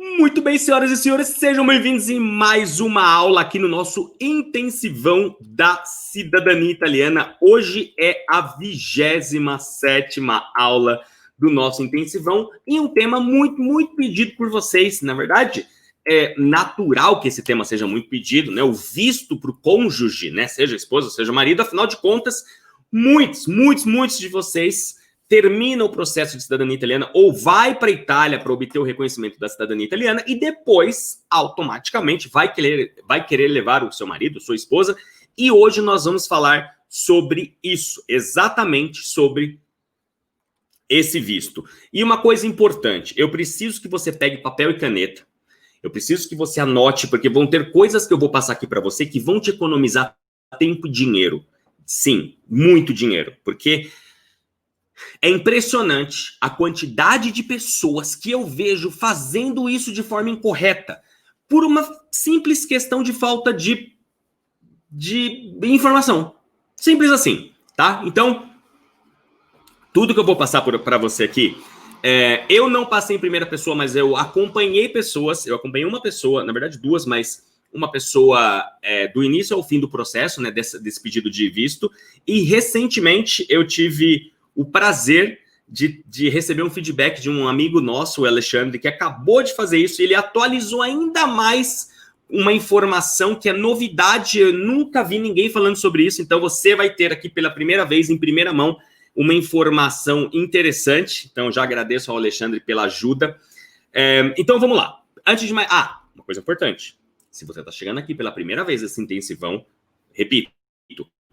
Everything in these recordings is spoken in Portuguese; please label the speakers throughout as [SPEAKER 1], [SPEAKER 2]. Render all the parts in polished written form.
[SPEAKER 1] Muito bem, senhoras e senhores, sejam bem-vindos em mais uma aula aqui no nosso intensivão da cidadania italiana. Hoje é a 27ª aula do nosso intensivão e um tema muito pedido por vocês. Na verdade, é natural que esse tema seja muito pedido, né? O visto para o cônjuge, né? Seja esposa, seja marido, afinal de contas, muitos de vocês termina o processo de cidadania italiana ou vai para a Itália para obter o reconhecimento da cidadania italiana e depois, automaticamente, vai querer levar o seu marido, sua esposa. E hoje nós vamos falar sobre isso, exatamente sobre esse visto. E uma coisa importante, eu preciso que você pegue papel e caneta, eu preciso que você anote, porque vão ter coisas que eu vou passar aqui para você que vão te economizar tempo e dinheiro. Sim, muito dinheiro, porque é impressionante a quantidade de pessoas que eu vejo fazendo isso de forma incorreta, por uma simples questão de falta de informação. Simples assim, tá? Então, tudo que eu vou passar para você aqui, eu não passei em primeira pessoa, mas eu acompanhei pessoas, eu acompanhei uma pessoa, na verdade duas, mas uma pessoa do início ao fim do processo, né, desse pedido de visto, e recentemente eu tive o prazer de receber um feedback de um amigo nosso, o Alexandre, que acabou de fazer isso, e ele atualizou ainda mais uma informação que é novidade, eu nunca vi ninguém falando sobre isso, então você vai ter aqui pela primeira vez, em primeira mão, uma informação interessante. Então já agradeço ao Alexandre pela ajuda. Então vamos lá. Antes de mais... uma coisa importante. Se você está chegando aqui pela primeira vez nesse intensivão, repito,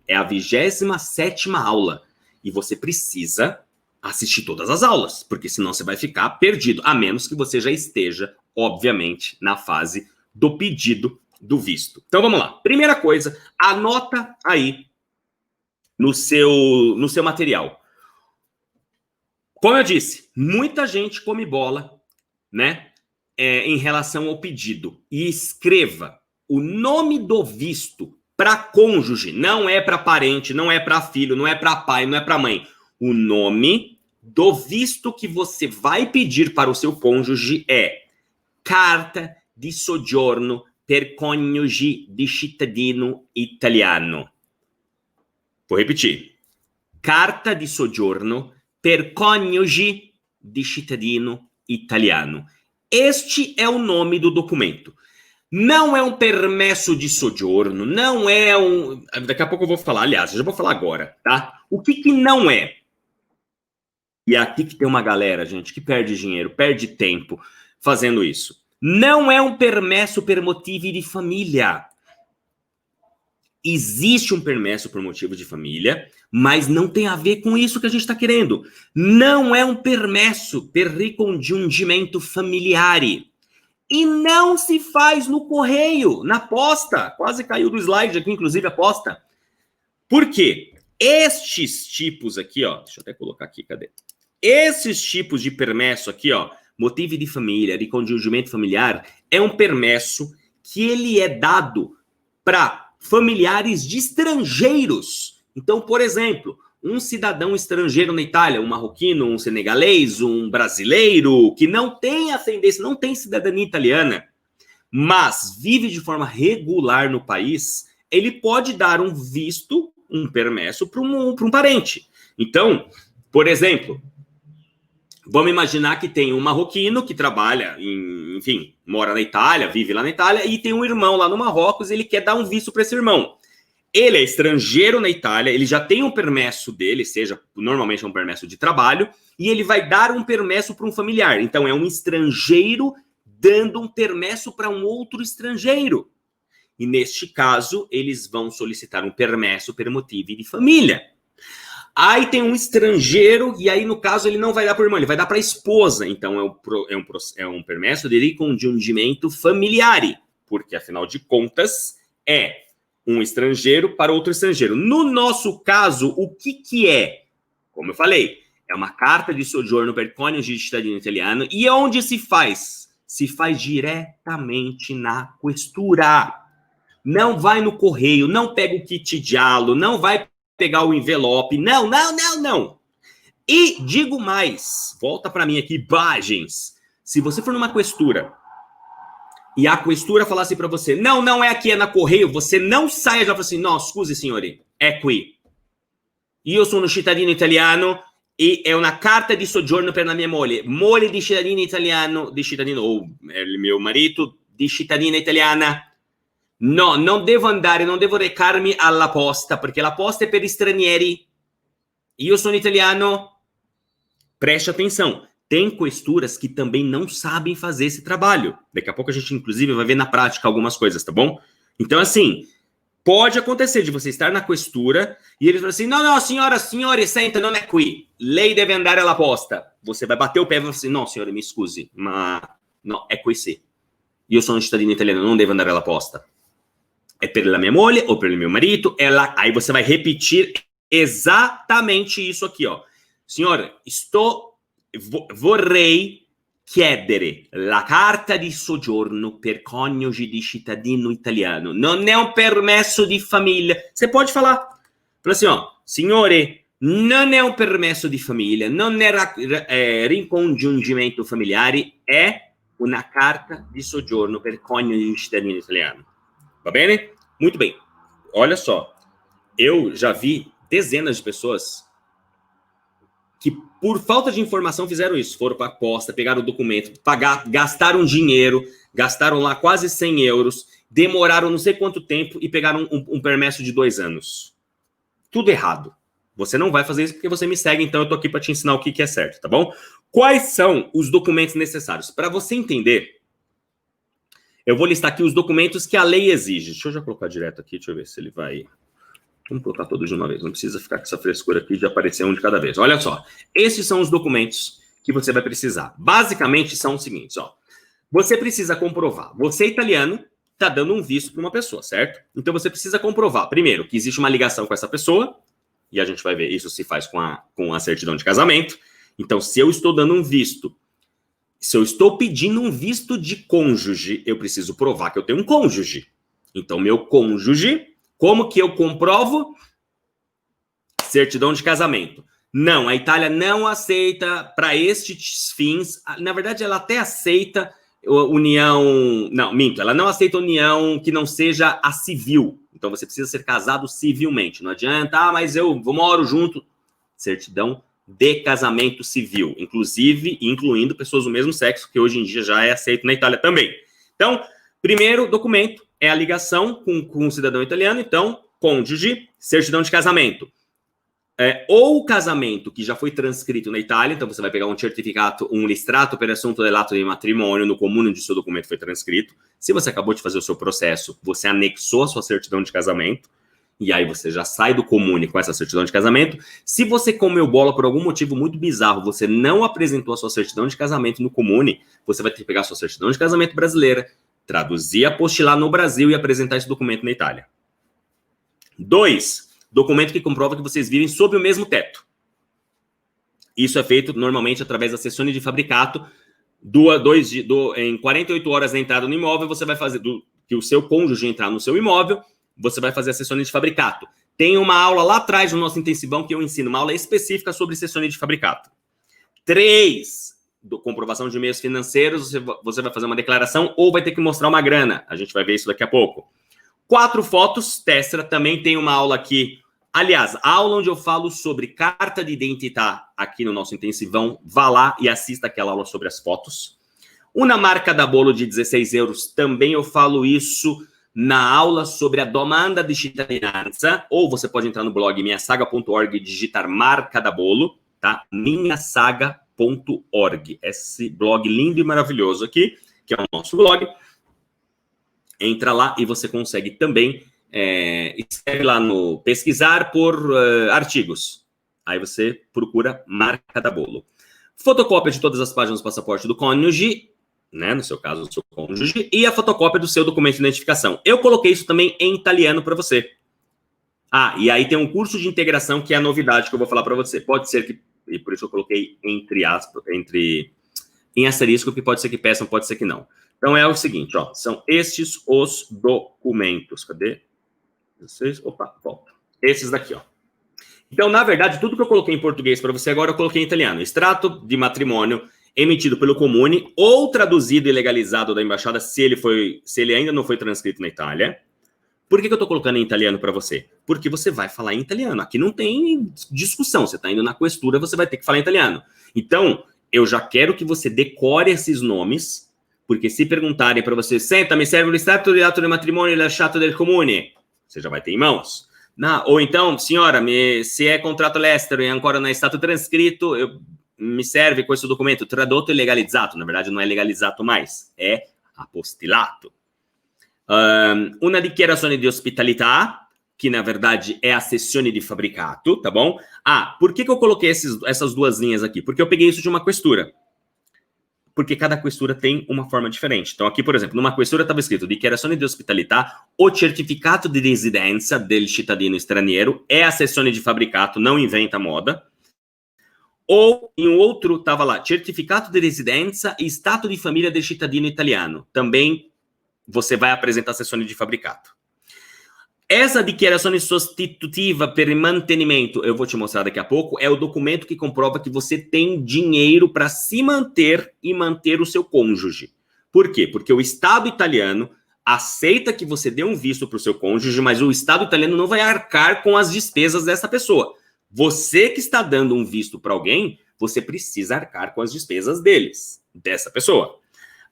[SPEAKER 1] é a 27ª aula. E você precisa assistir todas as aulas, porque senão você vai ficar perdido, a menos que você já esteja, obviamente, na fase do pedido do visto. Então vamos lá. Primeira coisa, anota aí no seu material. Como eu disse, muita gente come bola, né, em relação ao pedido. E escreva o nome do visto para cônjuge, não é para parente, não é para filho, não é para pai, não é para mãe. O nome do visto que você vai pedir para o seu cônjuge é Carta di soggiorno per coniugi di cittadino italiano. Vou repetir. Carta di soggiorno per coniugi di cittadino italiano. Este é o nome do documento. Não é um permesso de soggiorno, não é um... Daqui a pouco eu vou falar, aliás, eu já vou falar agora, tá? O que não é? E é aqui que tem uma galera, gente, que perde dinheiro, perde tempo fazendo isso. Não é um permesso per motivi di famiglia. Existe um permesso por motivo de família, mas não tem a ver com isso que a gente está querendo. Não é um permesso per ricongiungimento familiare. E não se faz no correio, na posta. Quase caiu do slide aqui, inclusive, a posta. Por quê? Estes tipos aqui, ó, deixa eu até colocar aqui, cadê? Esses tipos de permesso aqui, ó, motivo de família, de conjungimento familiar, é um permesso que ele é dado para familiares de estrangeiros. Então, por exemplo, um cidadão estrangeiro na Itália, um marroquino, um senegalês, um brasileiro, que não tem ascendência, não tem cidadania italiana, mas vive de forma regular no país, ele pode dar um visto, um permesso para um parente. Então, por exemplo, vamos imaginar que tem um marroquino que trabalha, enfim, mora na Itália, vive lá na Itália, e tem um irmão lá no Marrocos, e ele quer dar um visto para esse irmão. Ele é estrangeiro na Itália, ele já tem um permesso dele, normalmente é um permesso de trabalho, e ele vai dar um permesso para um familiar. Então, é um estrangeiro dando um permesso para um outro estrangeiro. E, neste caso, eles vão solicitar um permesso per motivi di família. Aí tem um estrangeiro, e aí, no caso, ele não vai dar para o irmão, ele vai dar para a esposa. Então, é um permesso de ricongiungimento familiare, porque, afinal de contas, é um estrangeiro para outro estrangeiro. No nosso caso, o que é? Como eu falei, é uma carta de soggiorno per coniugi di cittadino italiano. E onde se faz? Se faz diretamente na questura. Não vai no correio, não pega o kit giallo, não vai pegar o envelope. Não. E digo mais, volta para mim aqui, Bagens. Se você for numa questura e a questura falasse para você, não, não é aqui, é na correio, você não saia já e fala assim, no, scusi signori, è qui. Io sono cittadino italiano e è una carta di soggiorno per la mia moglie di cittadino italiano, di cittadino, il mio marito, di cittadina italiana. No, non devo andare, non devo recarmi alla posta, perché la posta è per gli stranieri. Io sono italiano. Preste atenção. Tem questuras que também não sabem fazer esse trabalho. Daqui a pouco a gente, inclusive, vai ver na prática algumas coisas, tá bom? Então, assim, pode acontecer de você estar na questura e eles falam assim, no, signora, signore, senta, non è qui. Lei deve andare alla posta. Você vai bater o pé e vai falar assim, no, signore, mi scusi, ma no, è qui sì. Io sono cittadino italiano, non devo andare alla posta. É per la mia moglie ou per il mio marito. Aí você vai repetir exatamente isso aqui, ó. Signore, vorrei chiedere la carta di soggiorno per coniugi di cittadino italiano. Non è un permesso di famiglia. Você pode falar. Fala assim, ó. Signore, non è un permesso di famiglia, non è ricongiungimento familiare, è una carta di soggiorno per coniugi di cittadino italiano. Va bene? Muito bem. Olha só. Eu já vi dezenas de pessoas que, por falta de informação, fizeram isso. Foram para a posta, pegaram o documento, gastaram dinheiro, gastaram lá quase 100 euros, demoraram não sei quanto tempo e pegaram um permesso de 2 anos. Tudo errado. Você não vai fazer isso porque você me segue, então eu tô aqui para te ensinar o que é certo, tá bom? Quais são os documentos necessários? Para você entender, eu vou listar aqui os documentos que a lei exige. Deixa eu já colocar direto aqui, deixa eu ver se ele vai... Vamos colocar todos de uma vez, não precisa ficar com essa frescura aqui de aparecer um de cada vez. Olha só, esses são os documentos que você vai precisar. Basicamente são os seguintes, ó. Você precisa comprovar, você italiano está dando um visto para uma pessoa, certo? Então você precisa comprovar, primeiro, que existe uma ligação com essa pessoa, e a gente vai ver isso se faz com a certidão de casamento. Então, se eu estou dando um visto, se eu estou pedindo um visto de cônjuge, eu preciso provar que eu tenho um cônjuge. Então, meu cônjuge... Como que eu comprovo? Certidão de casamento. Não, a Itália não aceita para estes fins. Na verdade, ela até aceita união... Não, minto. Ela não aceita união que não seja a civil. Então, você precisa ser casado civilmente. Não adianta, mas eu moro junto. Certidão de casamento civil. Inclusive, incluindo pessoas do mesmo sexo, que hoje em dia já é aceito na Itália também. Então, primeiro documento é a ligação com o cidadão italiano, então, cônjuge, certidão de casamento. Ou o casamento que já foi transcrito na Itália, então você vai pegar um certificato, um listrato per assunto dell'atto di matrimonio, no comune onde o seu documento foi transcrito. Se você acabou de fazer o seu processo, você anexou a sua certidão de casamento, e aí você já sai do comune com essa certidão de casamento. Se você comeu bola por algum motivo muito bizarro, você não apresentou a sua certidão de casamento no comune, você vai ter que pegar a sua certidão de casamento brasileira, traduzir, apostilar no Brasil e apresentar esse documento na Itália. 2, documento que comprova que vocês vivem sob o mesmo teto. Isso é feito normalmente através da sessione de fabricato. Em 48 horas da entrada no imóvel, você vai fazer, que o seu cônjuge entrar no seu imóvel, você vai fazer a sessione de fabricato. Tem uma aula lá atrás no nosso intensivão que eu ensino, uma aula específica sobre sessione de fabricato. 3, comprovação de meios financeiros, você vai fazer uma declaração ou vai ter que mostrar uma grana. A gente vai ver isso daqui a pouco. 4 fotos, tessera, também tem uma aula aqui. Aliás, a aula onde eu falo sobre carta de identidade aqui no nosso intensivão, vá lá e assista aquela aula sobre as fotos. Uma marca da bolo de 16 euros, também eu falo isso na aula sobre a domanda de cittadinanza, ou você pode entrar no blog minhasaga.org e digitar marca da bolo, tá? minhasaga.org. Esse blog lindo e maravilhoso aqui, que é o nosso blog. Entra lá e você consegue também, escreve lá no pesquisar por artigos. Aí você procura marca da bolo. Fotocópia de todas as páginas do passaporte do cônjuge, né, no seu caso, do seu cônjuge, e a fotocópia do seu documento de identificação. Eu coloquei isso também em italiano para você. Ah, e aí tem um curso de integração que é a novidade que eu vou falar para você. Pode ser que, e por isso eu coloquei entre aspas, em asterisco, que pode ser que peçam, pode ser que não. Então é o seguinte, ó, são estes os documentos. Cadê? Opa, volta. Esses daqui, ó. Então, na verdade, tudo que eu coloquei em português para você agora, eu coloquei em italiano. Extrato de matrimônio emitido pelo Comune ou traduzido e legalizado da embaixada se ele ainda não foi transcrito na Itália. Por que eu estou colocando em italiano para você? Porque você vai falar em italiano. Aqui não tem discussão. Você está indo na questura, você vai ter que falar em italiano. Então, eu já quero que você decore esses nomes, porque se perguntarem para você, senta, me serve o stato di atto di matrimonio lasciato del comune, você já vai ter em mãos. Ou então, senhora, se é contrato all'estero e ancora não é stato transcrito, me serve questo documento tradotto e legalizzato. Na verdade, não é legalizzato mais, é apostilato. Una dichiarazione di ospitalità, que na verdade é a cessione di fabbricato, tá bom? Por que eu coloquei essas duas linhas aqui? Porque eu peguei isso de uma questura. Porque cada questura tem uma forma diferente. Então aqui, por exemplo, numa questura estava escrito dichiarazione di ospitalità o certificato di residenza del cittadino straniero, é a cessione di fabbricato, não inventa moda. Ou em outro estava lá, certificato di residenza e stato di famiglia del cittadino italiano, também você vai apresentar a cessione di fabbricato. Essa dichiarazione sostitutiva per mantenimento, eu vou te mostrar daqui a pouco, é o documento que comprova que você tem dinheiro para se manter e manter o seu cônjuge. Por quê? Porque o Estado italiano aceita que você dê um visto para o seu cônjuge, mas o Estado italiano não vai arcar com as despesas dessa pessoa. Você que está dando um visto para alguém, você precisa arcar com as despesas dessa pessoa.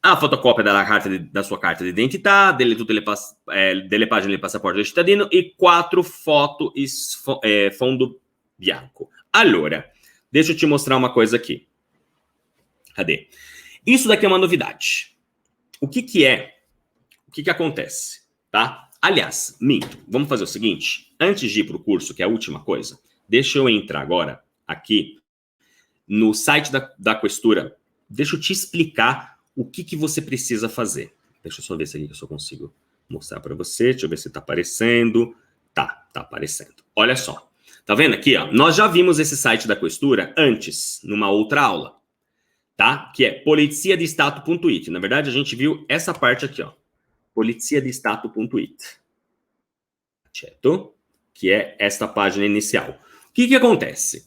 [SPEAKER 1] A fotocópia da sua carta de identità, delle pagine del passaporto del cittadino e 4 fotos fundo bianco. Allora, deixa eu te mostrar uma coisa aqui. Cadê? Isso daqui é uma novidade. O que é? O que acontece? Tá? Aliás, minto. Vamos fazer o seguinte. Antes de ir para o curso, que é a última coisa, deixa eu entrar agora aqui no site da Questura. Deixa eu te explicar o que você precisa fazer. Deixa eu só ver se aqui eu só consigo mostrar para você. Deixa eu ver se está aparecendo. Tá aparecendo. Olha só. Tá vendo aqui, ó? Nós já vimos esse site da Questura antes, numa outra aula, tá? Que é poliziadistato.it. Na verdade, a gente viu essa parte aqui, ó. poliziadistato.it. Certo? Que é esta página inicial. O que acontece?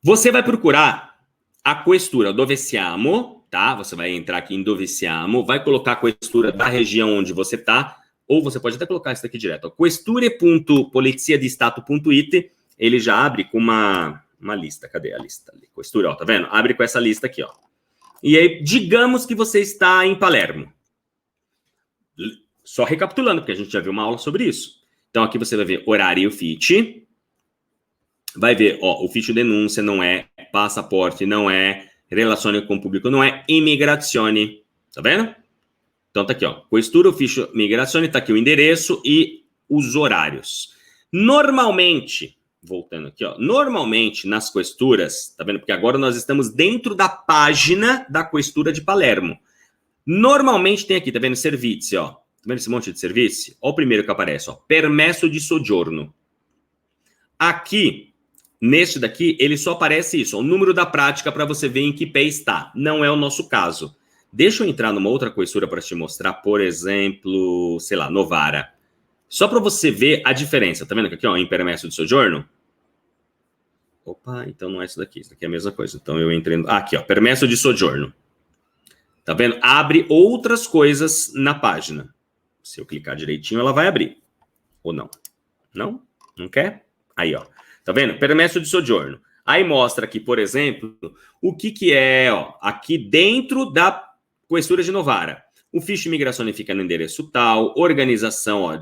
[SPEAKER 1] Você vai procurar a Questura dove siamo, tá? Você vai entrar aqui em dove siamo, vai colocar a Questura da região onde você tá, ou você pode até colocar isso daqui direto. Questure.poliziadistato.it, ele já abre com uma lista. Cadê a lista ali? Questura, ó, tá vendo? Abre com essa lista aqui, ó. E aí, digamos que você está em Palermo. Só recapitulando, porque a gente já viu uma aula sobre isso. Então, aqui você vai ver horário e uffici. Vai ver, ó, ufficio denúncia não é, passaporte não é, relazione com o público não é, imigrazione. Tá vendo? Então tá aqui, ó. Questura, ufficio, migrazione, tá aqui o endereço e os horários. Normalmente, voltando aqui, ó. Normalmente, nas questuras, tá vendo? Porque agora nós estamos dentro da página da Questura de Palermo. Normalmente tem aqui, tá vendo? Servizi, ó. Tá vendo esse monte de serviço? Ó o primeiro que aparece, ó. Permesso di soggiorno. Aqui, neste daqui, ele só aparece isso, ó, o número da prática para você ver em que pé está. Não é o nosso caso. Deixa eu entrar numa outra Questura para te mostrar, por exemplo, sei lá, Novara. Só para você ver a diferença. Tá vendo que aqui, ó, em permesso de soggiorno? Opa, então não é isso daqui. Isso daqui é a mesma coisa. Então eu entrei... aqui, ó, permesso de soggiorno. Tá vendo? Abre outras coisas na página. Se eu clicar direitinho, ela vai abrir. Ou não? Não? Não quer? Aí, ó. Tá vendo? Permesso de soggiorno. Aí mostra aqui, por exemplo, o que é, ó, aqui dentro da Questura de Novara. O ficho de imigração fica no endereço tal, organização, ó,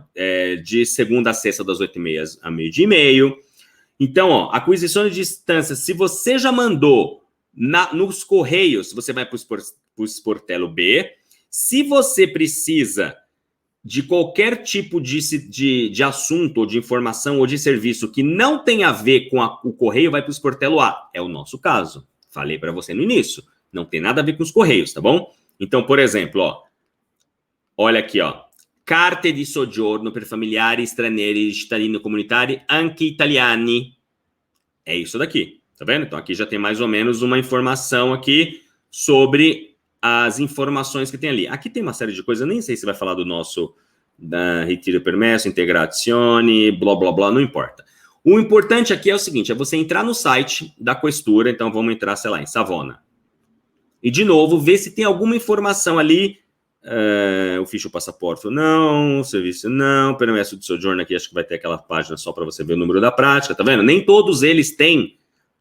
[SPEAKER 1] de segunda a sexta, das 8h30 a 12h30. Então, ó, aquisição de distância, se você já mandou nos correios, você vai para o Sportello B. Se você precisa de qualquer tipo de assunto, ou de informação, ou de serviço que não tem a ver com o correio, vai para o Sportello A. É o nosso caso. Falei para você no início. Não tem nada a ver com os correios, tá bom? Então, por exemplo, ó. Olha aqui, ó. Carte di soggiorno per familiari stranieri, cittadini comunitari, anche italiani. É isso daqui, tá vendo? Então, aqui já tem mais ou menos uma informação aqui sobre as informações que tem ali. Aqui tem uma série de coisas, eu nem sei se vai falar do nosso retiro permesso, integrazione, blá, blá, blá, não importa. O importante aqui é o seguinte, é você entrar no site da Questura, então vamos entrar, sei lá, em Savona. E, de novo, ver se tem alguma informação ali. O ficha o passaporte não, o serviço não, permesso de sojourno aqui, acho que vai ter aquela página só para você ver o número da prática, tá vendo? Nem todos eles têm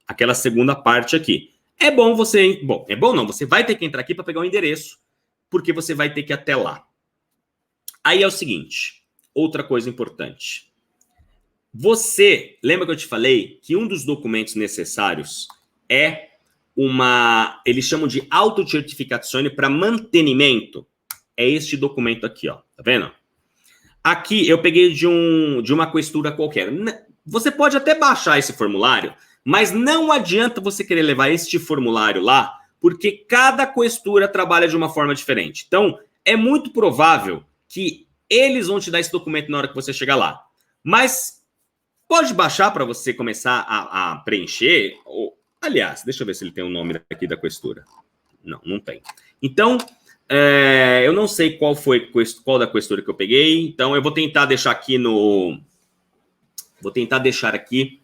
[SPEAKER 1] aquela segunda parte aqui. É bom você... Bom, é bom não, você vai ter que entrar aqui para pegar o endereço, porque você vai ter que ir até lá. Aí é o seguinte, outra coisa importante. Você, lembra que eu te falei que um dos documentos necessários é eles chamam de autocertificazione para mantenimento? É este documento aqui, ó, tá vendo? Aqui eu peguei de uma questura qualquer. Você pode até baixar esse formulário, mas não adianta você querer levar este formulário lá, porque cada questura trabalha de uma forma diferente. Então, é muito provável que eles vão te dar esse documento na hora que você chegar lá. Mas pode baixar para você começar a preencher. Aliás, deixa eu ver se ele tem o nome aqui da questura. Não, não tem. Então, eu não sei qual da questura que eu peguei. Então, eu vou tentar deixar aqui Vou tentar deixar aqui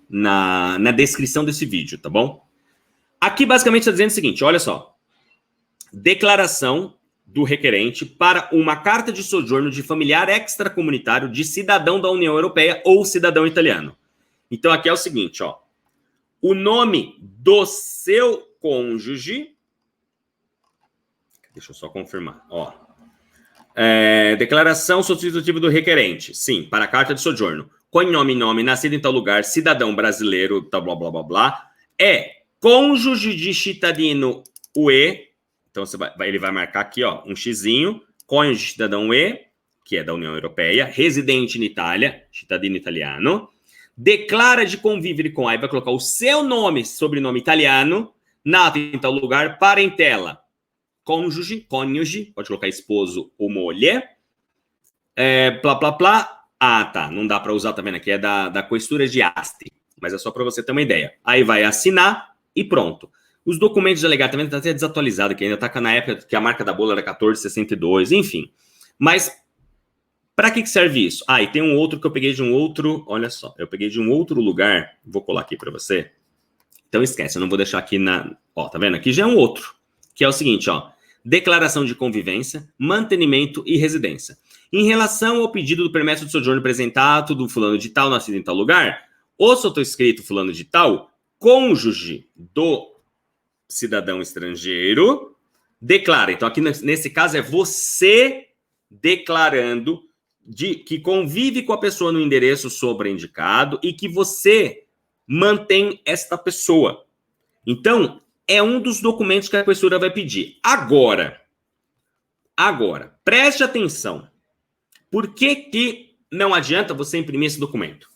[SPEAKER 1] na descrição desse vídeo, tá bom? Aqui, basicamente, está dizendo o seguinte, olha só. Declaração do requerente para uma carta de sojourno de familiar extracomunitário de cidadão da União Europeia ou cidadão italiano. Então, aqui é o seguinte, ó. O nome do seu cônjuge... Deixa eu só confirmar, ó. Declaração substitutiva do requerente. Sim, para a carta de sojourno. Cognome, nome, nascido em tal lugar, cidadão brasileiro, tá, blá, blá, blá, blá. Cônjuge de cittadino UE. Então, ele vai marcar aqui, ó, um xizinho. Cônjuge de cidadão UE, que é da União Europeia. Residente em Itália, cittadino italiano. Declara de convivere com, aí vai colocar o seu nome, sobrenome italiano, nato em tal lugar, parentela. Cônjuge, pode colocar esposo ou mulher. Plá, plá, plá. Ah, tá, não dá para usar, tá vendo? Aqui é da questura de Asti, mas é só para você ter uma ideia. Aí vai assinar e pronto. Os documentos de alegato também tá até desatualizado, que ainda tá na época que a marca da bola era 1462, enfim. Mas para que serve isso? E tem um outro que eu peguei de um outro, olha só, eu peguei de um outro lugar, vou colar aqui para você. Então esquece, eu não vou deixar aqui ó, tá vendo? Aqui já é um outro, que é o seguinte, ó. Declaração de convivência, mantenimento e residência. Em relação ao pedido do permesso de sojourno apresentado do fulano de tal, nascido em tal lugar, o sotoescrito fulano de tal, cônjuge do cidadão estrangeiro, declara. Então, aqui nesse caso é você declarando que convive com a pessoa no endereço sobreindicado e que você mantém esta pessoa. Então, é um dos documentos que a questura vai pedir. Agora, preste atenção. Por que não adianta você imprimir esse documento?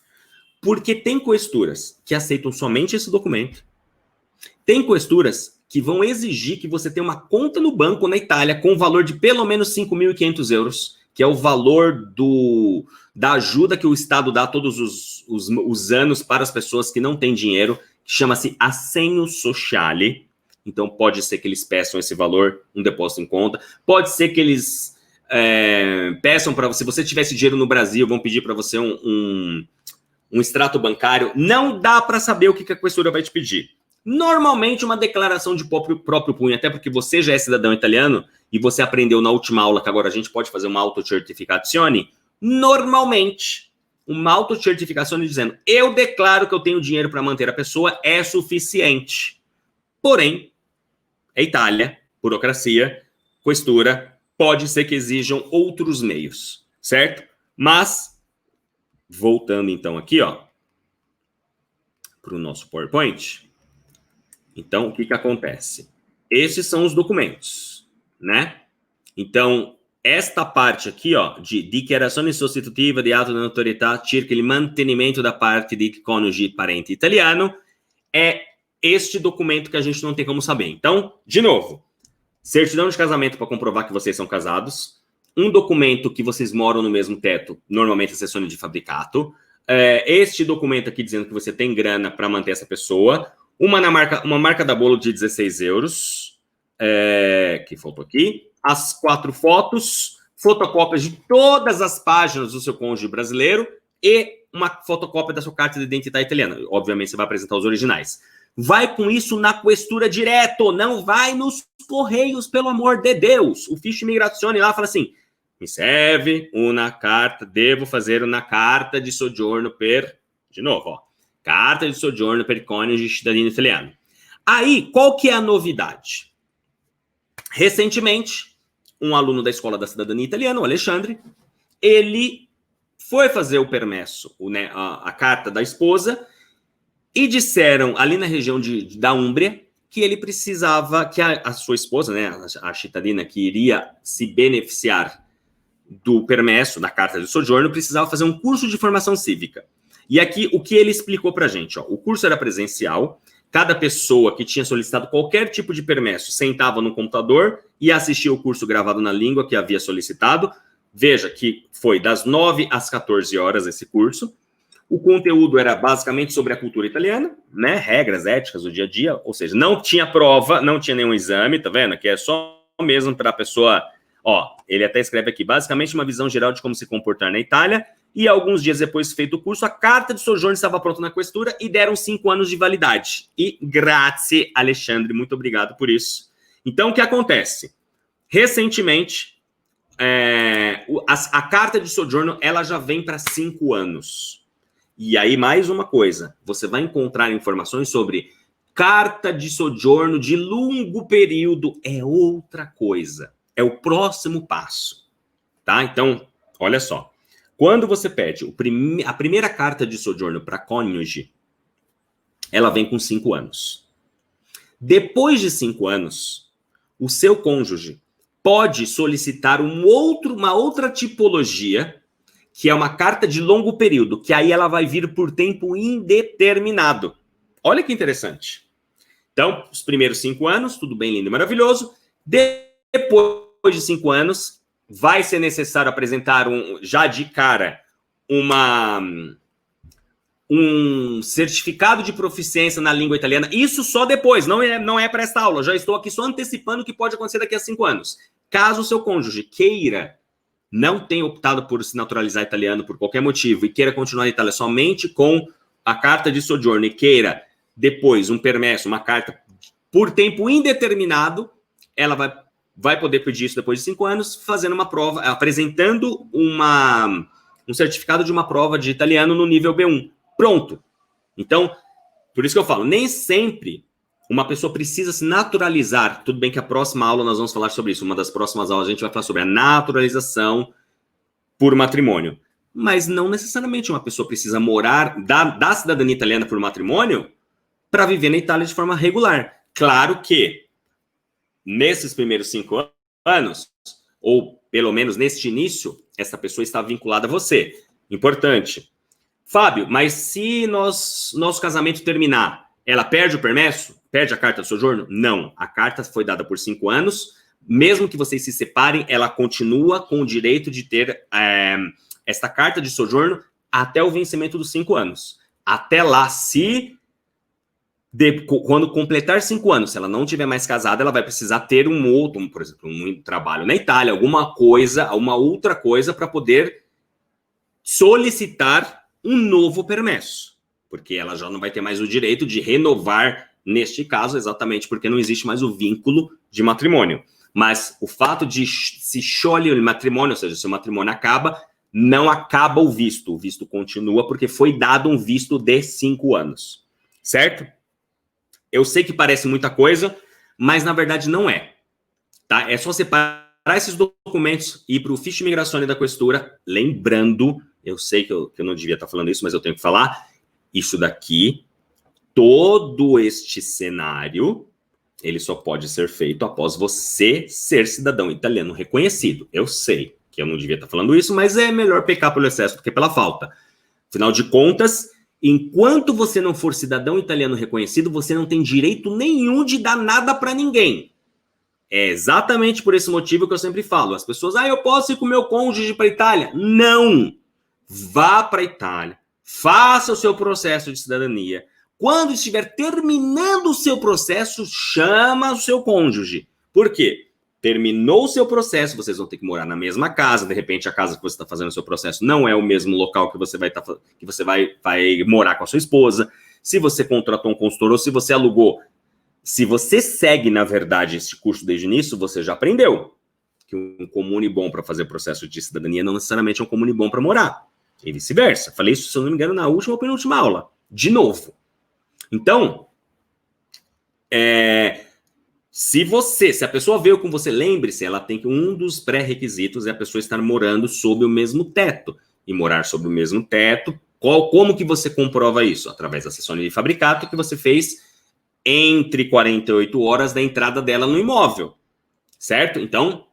[SPEAKER 1] Porque tem questuras que aceitam somente esse documento. Tem questuras que vão exigir que você tenha uma conta no banco na Itália com o valor de pelo menos 5.500 euros, que é o valor da ajuda que o Estado dá todos os anos para as pessoas que não têm dinheiro, que chama-se assegno sociale. Então, pode ser que eles peçam esse valor, um depósito em conta. Pode ser que eles peçam para você, se você tivesse dinheiro no Brasil, vão pedir para você um extrato bancário. Não dá para saber o que a questura vai te pedir. Normalmente, uma declaração de próprio punho, até porque você já é cidadão italiano e você aprendeu na última aula que agora a gente pode fazer uma autocertificazione. Normalmente, uma autocertificazione dizendo, eu declaro que eu tenho dinheiro para manter a pessoa, é suficiente. Porém, é Itália, burocracia, questura, pode ser que exijam outros meios, certo? Mas, voltando então aqui, ó, para o nosso PowerPoint. Então, o que acontece? Esses são os documentos, né? Então, esta parte aqui, ó, de dichiarazione sostitutiva di atto di notorietà circa il mantenimento da parte di cônjuge parente italiano, é este documento que a gente não tem como saber. Então, de novo, certidão de casamento para comprovar que vocês são casados, um documento que vocês moram no mesmo teto, normalmente a sessão de fabricato, este documento aqui dizendo que você tem grana para manter essa pessoa, uma marca da bolo de 16 euros, que faltou aqui, as 4 fotos, fotocópias de todas as páginas do seu cônjuge brasileiro e uma fotocópia da sua carta de identidade italiana. Obviamente, você vai apresentar os originais. vai com isso na questura direto, não vai nos correios, pelo amor de Deus. O Fiche Migrazione lá fala assim, mi serve una carta, devo fazer una carta di soggiorno per, de novo, ó, carta de soggiorno per coniuge cittadino italiano. Aí, qual que é a novidade? Recentemente, um aluno da Escola da Cidadania Italiana, o Alexandre, ele foi fazer o permesso, né, a carta da esposa, e disseram, ali na região da Úmbria, que ele precisava, que a sua esposa, né, a cittadina que iria se beneficiar do permesso, da carta de soggiorno, precisava fazer um curso de formação cívica. E aqui, o que ele explicou pra gente, ó, o curso era presencial, cada pessoa que tinha solicitado qualquer tipo de permesso sentava no computador e assistia o curso gravado na língua que havia solicitado. Veja que foi das 9 às 14 horas esse curso. O conteúdo era basicamente sobre a cultura italiana, né? Regras éticas do dia a dia, ou seja, não tinha prova, não tinha nenhum exame, tá vendo? Que é só mesmo para a pessoa... Ó, ele até escreve aqui, basicamente uma visão geral de como se comportar na Itália, e alguns dias depois de feito o curso, a carta de soggiorno estava pronta na questura e deram 5 anos de validade. E grazie, Alexandre, muito obrigado por isso. Então, o que acontece? Recentemente, a carta de soggiorno, ela já vem para 5 anos. E aí, mais uma coisa, você vai encontrar informações sobre carta de soggiorno de longo período, é outra coisa. É o próximo passo, tá? Então, olha só. Quando você pede a primeira carta de soggiorno para cônjuge, ela vem com 5 anos. Depois de 5 anos, o seu cônjuge pode solicitar uma outra tipologia, que é uma carta de longo período, que aí ela vai vir por tempo indeterminado. Olha que interessante. Então, os primeiros 5 anos, tudo bem, lindo e maravilhoso. Depois de 5 anos, vai ser necessário apresentar já de cara um certificado de proficiência na língua italiana. Isso só depois, não é para esta aula. Já estou aqui só antecipando o que pode acontecer daqui a 5 anos. Caso o seu cônjuge queira, não tenha optado por se naturalizar italiano por qualquer motivo e queira continuar na Itália somente com a carta de soggiorno e queira depois um permesso, uma carta por tempo indeterminado, ela vai poder pedir isso depois de 5 anos, fazendo uma prova, apresentando um certificado de uma prova de italiano no nível B1. Pronto. Então, por isso que eu falo, nem sempre uma pessoa precisa se naturalizar. Tudo bem que a próxima aula nós vamos falar sobre isso. Uma das próximas aulas a gente vai falar sobre a naturalização por matrimônio. Mas não necessariamente uma pessoa precisa morar, da cidadania italiana por matrimônio, para viver na Itália de forma regular. Claro que nesses primeiros 5 anos, ou pelo menos neste início, essa pessoa está vinculada a você. Importante. Fábio, mas se nosso casamento terminar, ela perde o permesso? Perde a carta de soggiorno? Não. A carta foi dada por 5 anos. Mesmo que vocês se separem, ela continua com o direito de ter esta carta de soggiorno até o vencimento dos 5 anos. Até lá, quando completar 5 anos, se ela não tiver mais casada, ela vai precisar ter por exemplo, um trabalho na Itália, alguma coisa, uma outra coisa para poder solicitar um novo permesso, porque ela já não vai ter mais o direito de renovar, neste caso, exatamente porque não existe mais o vínculo de matrimônio. Mas o fato de se scioglie o matrimônio, ou seja, se o matrimônio acaba, não acaba o visto continua porque foi dado um visto de 5 anos, certo? Eu sei que parece muita coisa, mas na verdade não é. Tá? É só separar esses documentos e ir para o Fiche Migrazione da Questura, lembrando, eu sei que eu não devia estar falando isso, mas eu tenho que falar, isso daqui, todo este cenário, ele só pode ser feito após você ser cidadão italiano reconhecido. Eu sei que eu não devia estar falando isso, mas é melhor pecar pelo excesso do que pela falta. Afinal de contas, enquanto você não for cidadão italiano reconhecido, você não tem direito nenhum de dar nada para ninguém. É exatamente por esse motivo que eu sempre falo. As pessoas, eu posso ir com o meu cônjuge para a Itália? Não! Vá para a Itália, faça o seu processo de cidadania. Quando estiver terminando o seu processo, chama o seu cônjuge. Por quê? Terminou o seu processo, vocês vão ter que morar na mesma casa. De repente, a casa que você está fazendo o seu processo não é o mesmo local que você vai morar com a sua esposa. se você contratou um consultor ou se você alugou. Se você segue, na verdade, esse curso desde o início, você já aprendeu que um comune bom para fazer processo de cidadania não necessariamente é um comune bom para morar. E vice-versa. Falei isso, se eu não me engano, na última ou penúltima aula. De novo. Então, se a pessoa veio com você, lembre-se, ela tem que um dos pré-requisitos é a pessoa estar morando sob o mesmo teto. E morar sob o mesmo teto, como que você comprova isso? Através da sessão de fabricato que você fez entre 48 horas da entrada dela no imóvel. Certo? Então,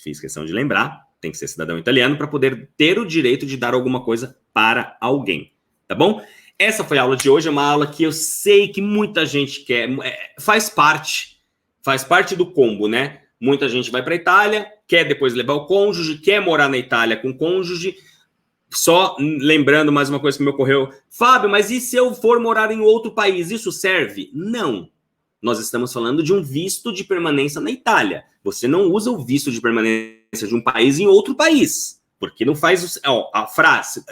[SPEAKER 1] fiz questão de lembrar, tem que ser cidadão italiano para poder ter o direito de dar alguma coisa para alguém. Tá bom? Essa foi a aula de hoje, é uma aula que eu sei que muita gente quer, faz parte do combo, né? Muita gente vai para a Itália, quer depois levar o cônjuge, quer morar na Itália com o cônjuge. Só lembrando mais uma coisa que me ocorreu. Fábio, mas e se eu for morar em outro país, isso serve? Não. Nós estamos falando de um visto de permanência na Itália. Você não usa o visto de permanência de um país em outro país. Porque não faz a frase.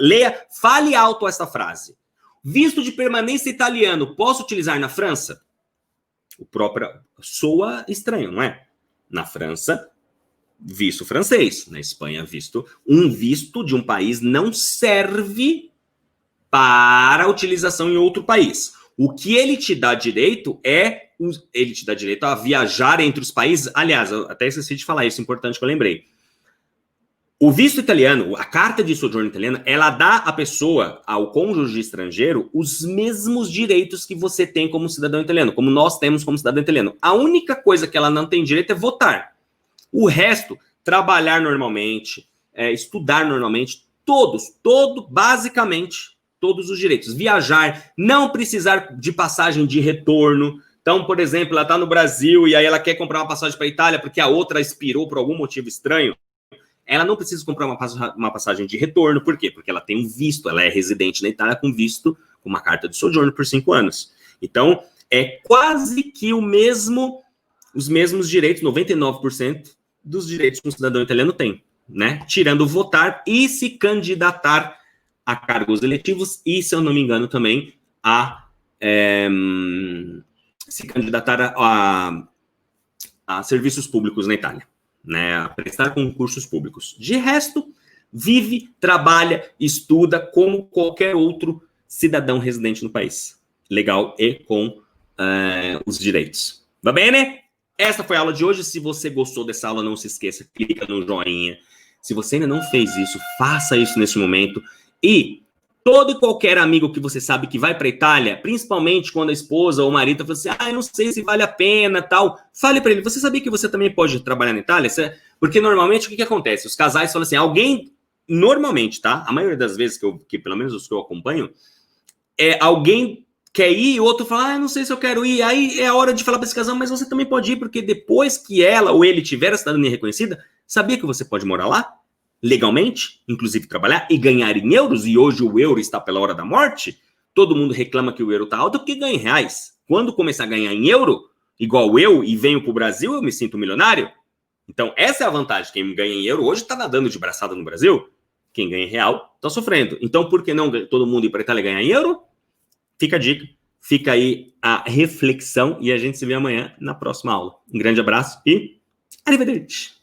[SPEAKER 1] Fale alto esta frase. Visto de permanência italiano, posso utilizar na França? O próprio soa estranho, não é? Na França, visto francês. Na Espanha, um visto de um país não serve para utilização em outro país. O que ele te dá direito ele te dá direito a viajar entre os países. Aliás, eu até esqueci de falar isso, importante que eu lembrei. O visto italiano, a carta de sojourno italiana, ela dá à pessoa, ao cônjuge estrangeiro, os mesmos direitos que você tem como cidadão italiano, como nós temos como cidadão italiano. A única coisa que ela não tem direito é votar. O trabalhar normalmente, estudar normalmente, basicamente, todos os direitos. Viajar, não precisar de passagem de retorno. Então, por exemplo, ela está no Brasil e aí ela quer comprar uma passagem para a Itália porque a outra expirou por algum motivo estranho. Ela não precisa comprar uma passagem de retorno. Por quê? Porque ela tem um visto, ela é residente na Itália com visto, com uma carta de sojourno por 5 anos. Então, é quase que os mesmos direitos, 99% dos direitos que um cidadão italiano tem, né? Tirando votar e se candidatar a cargos eletivos e, se eu não me engano, também se candidatar a serviços públicos na Itália, né? A prestar concursos públicos. De resto, vive, trabalha, estuda como qualquer outro cidadão residente no país. Legal e com os direitos. Va bene? Essa foi a aula de hoje. Se você gostou dessa aula, não se esqueça, clica no joinha. Se você ainda não fez isso, faça isso nesse momento. E todo e qualquer amigo que você sabe que vai para a Itália, principalmente quando a esposa ou o marido fala assim, eu não sei se vale a pena, tal, fale para ele, você sabia que você também pode trabalhar na Itália? Porque normalmente o que acontece? Os casais falam assim, normalmente, tá? A maioria das vezes que pelo menos os que eu acompanho, alguém quer ir e o outro fala, não sei se eu quero ir. Aí é a hora de falar para esse casal, mas você também pode ir, porque depois que ela ou ele tiver a cidadania reconhecida, sabia que você pode morar lá? Legalmente, inclusive trabalhar e ganhar em euros, e hoje o euro está pela hora da morte, todo mundo reclama que o euro está alto porque ganha em reais. Quando começar a ganhar em euro, igual eu, e venho para o Brasil, eu me sinto milionário. Então, essa é a vantagem. Quem ganha em euro hoje está nadando de braçada no Brasil. Quem ganha em real está sofrendo. Então, por que não todo mundo ir para a Itália ganhar em euro? Fica a dica, fica aí a reflexão, e a gente se vê amanhã na próxima aula. Um grande abraço e arrivederci!